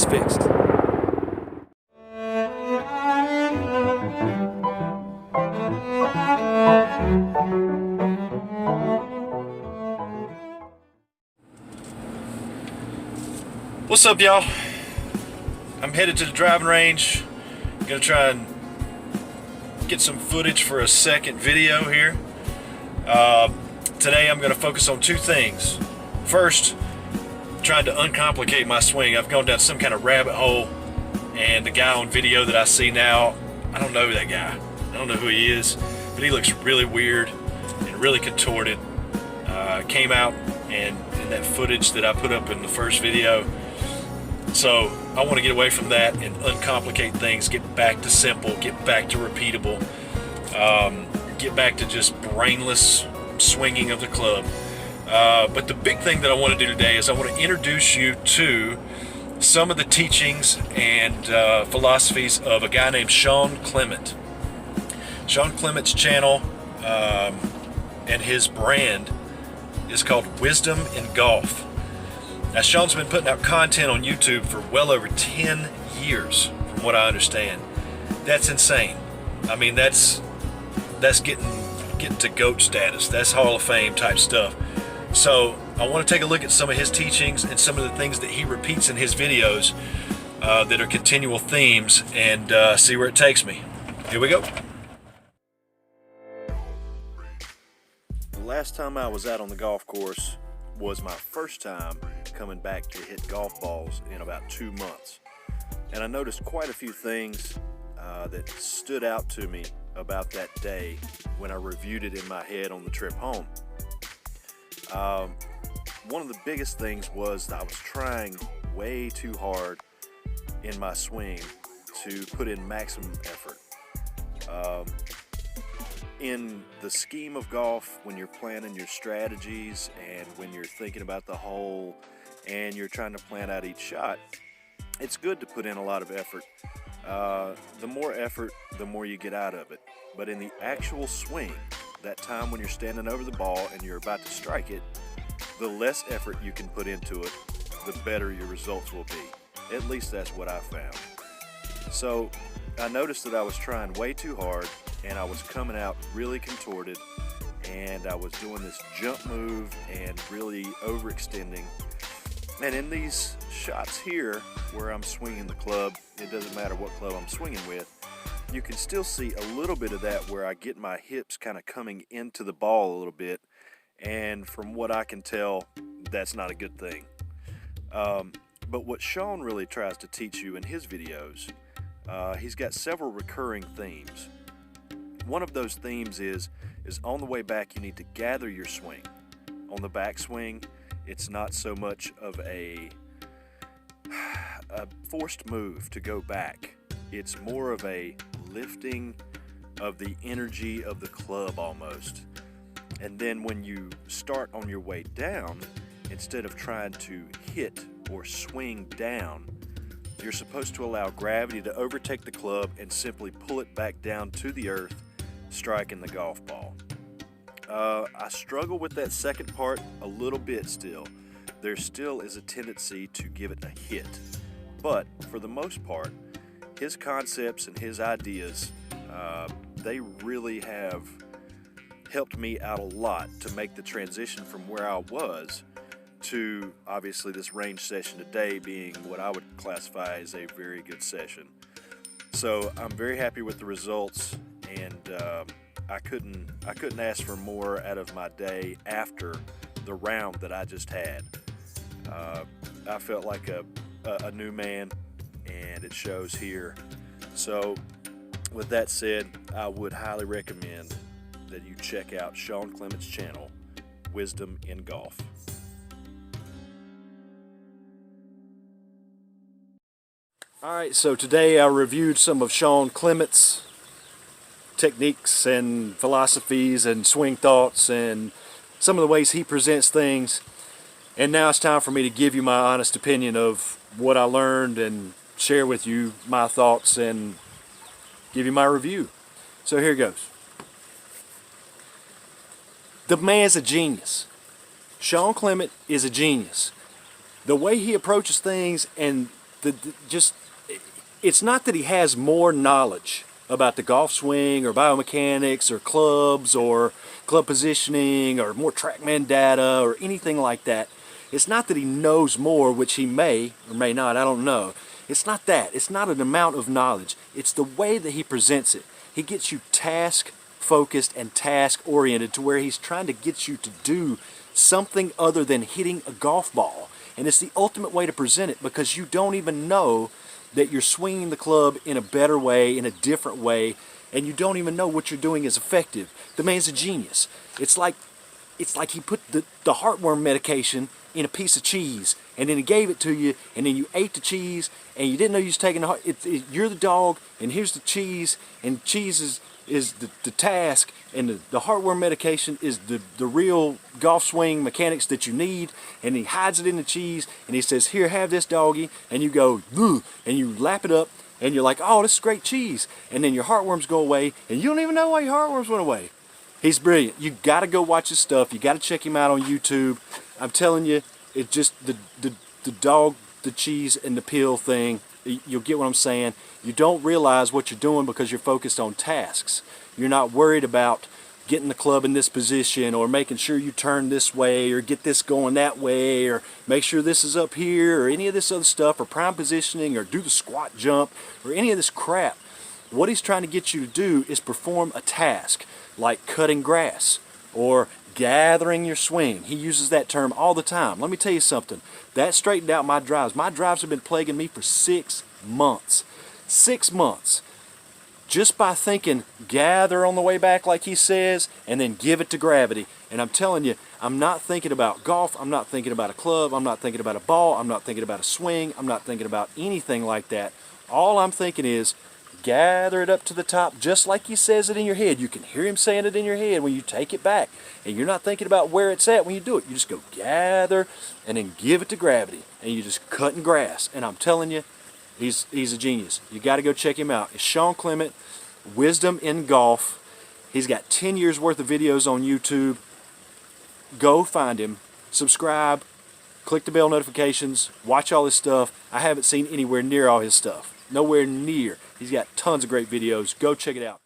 fixed. What's up, y'all? I'm headed to the driving range. Gonna try and get some footage for a second video here. Today I'm gonna focus on two things. First, trying to uncomplicate my swing. I've gone down some kind of rabbit hole, and the guy on video that I see now, I don't know that guy. I don't know who he is, but he looks really weird and really contorted. Came out and in that footage that I put up in the first video. So I want to get away from that and uncomplicate things, get back to simple, get back to repeatable, get back to just brainless swinging of the club. But the big thing that I want to do today is I want to introduce you to some of the teachings and philosophies of a guy named Shawn Clement. Shawn Clement's channel and his brand is called Wisdom in Golf. Now, Shawn's been putting out content on YouTube for well over 10 years, from what I understand. That's insane. I mean, that's getting to GOAT status. That's Hall of Fame type stuff. So I want to take a look at some of his teachings and some of the things that he repeats in his videos that are continual themes, and see where it takes me. Here we go. The last time I was out on the golf course was my first time coming back to hit golf balls in about 2 months. And I noticed quite a few things that stood out to me about that day when I reviewed it in my head on the trip home. One of the biggest things was that I was trying way too hard in my swing to put in maximum effort. In the scheme of golf, when you're planning your strategies and when you're thinking about the hole and you're trying to plan out each shot, it's good to put in a lot of effort. The more effort, the more you get out of it. But in the actual swing, that time when you're standing over the ball and you're about to strike it, the less effort you can put into it, the better your results will be. At least that's what I found. So I noticed that I was trying way too hard, and I was coming out really contorted, and I was doing this jump move and really overextending. And in these shots here where I'm swinging the club, it doesn't matter what club I'm swinging with, you can still see a little bit of that where I get my hips kind of coming into the ball a little bit, and from what I can tell, that's not a good thing. But what Shawn really tries to teach you in his videos, he's got several recurring themes. One of those themes is on the way back you need to gather your swing. On the backswing, it's not so much of a forced move to go back. It's more of a lifting of the energy of the club almost. And then when you start on your way down, instead of trying to hit or swing down, you're supposed to allow gravity to overtake the club and simply pull it back down to the earth, striking the golf ball. I struggle with that second part a little bit still. There still is a tendency to give it a hit. But for the most part, his concepts and his ideas, they really have helped me out a lot to make the transition from where I was to obviously this range session today being what I would classify as a very good session. So I'm very happy with the results, and I couldn't ask for more out of my day after the round that I just had. I felt like a new man, and it shows here. So with that said, I would highly recommend that you check out Shawn Clement's channel, Wisdom in Golf. Alright, so today I reviewed some of Shawn Clement's techniques and philosophies and swing thoughts and some of the ways he presents things. And now it's time for me to give you my honest opinion of what I learned and share with you my thoughts and give you my review. So here goes. The man's a genius. Shawn Clement is a genius. The way he approaches things and just, it's not that he has more knowledge about the golf swing or biomechanics or clubs or club positioning or more TrackMan data or anything like that. It's not that he knows more, which he may or may not, I don't know. It's not that. It's not an amount of knowledge. It's the way that he presents it. He gets you task focused and task oriented to where he's trying to get you to do something other than hitting a golf ball. And it's the ultimate way to present it, because you don't even know that you're swinging the club in a better way, in a different way, and you don't even know what you're doing is effective. The man's a genius. It's like he put the heartworm medication in a piece of cheese, and then he gave it to you, and then you ate the cheese, and you didn't know you was taking the heart. You're the dog, and here's the cheese, and cheese is the task, and the heartworm medication is the real golf swing mechanics that you need, and he hides it in the cheese, and he says, here, have this, doggy, and you go, ugh, and you lap it up, and you're like, oh, this is great cheese, and then your heartworms go away, and you don't even know why your heartworms went away. He's brilliant. You got to go watch his stuff. You got to check him out on YouTube. I'm telling you, it's just the dog, the cheese, and the pill thing. You'll get what I'm saying. You don't realize what you're doing because you're focused on tasks. You're not worried about getting the club in this position, or making sure you turn this way, or get this going that way, or make sure this is up here, or any of this other stuff, or prime positioning, or do the squat jump, or any of this crap. What he's trying to get you to do is perform a task, like cutting grass or gathering your swing. He uses that term all the time. Let me tell you something. That straightened out my drives. My drives have been plaguing me for 6 months. 6 months. Just by thinking gather on the way back, like he says, and then give it to gravity. And I'm telling you, I'm not thinking about golf. I'm not thinking about a club. I'm not thinking about a ball. I'm not thinking about a swing. I'm not thinking about anything like that. All I'm thinking is gather it up to the top, just like he says it in your head. You can hear him saying it in your head when you take it back, and you're not thinking about where it's at when you do it. You just go gather and then give it to gravity, and you just cutting grass. And I'm telling you, he's a genius. You got to go check him out. It's Shawn Clement, Wisdom in Golf. He's got 10 years worth of videos on YouTube. Go find him, subscribe, click the bell notifications, watch all his stuff. I haven't seen anywhere near all his stuff. Nowhere near. He's got tons of great videos. Go check it out.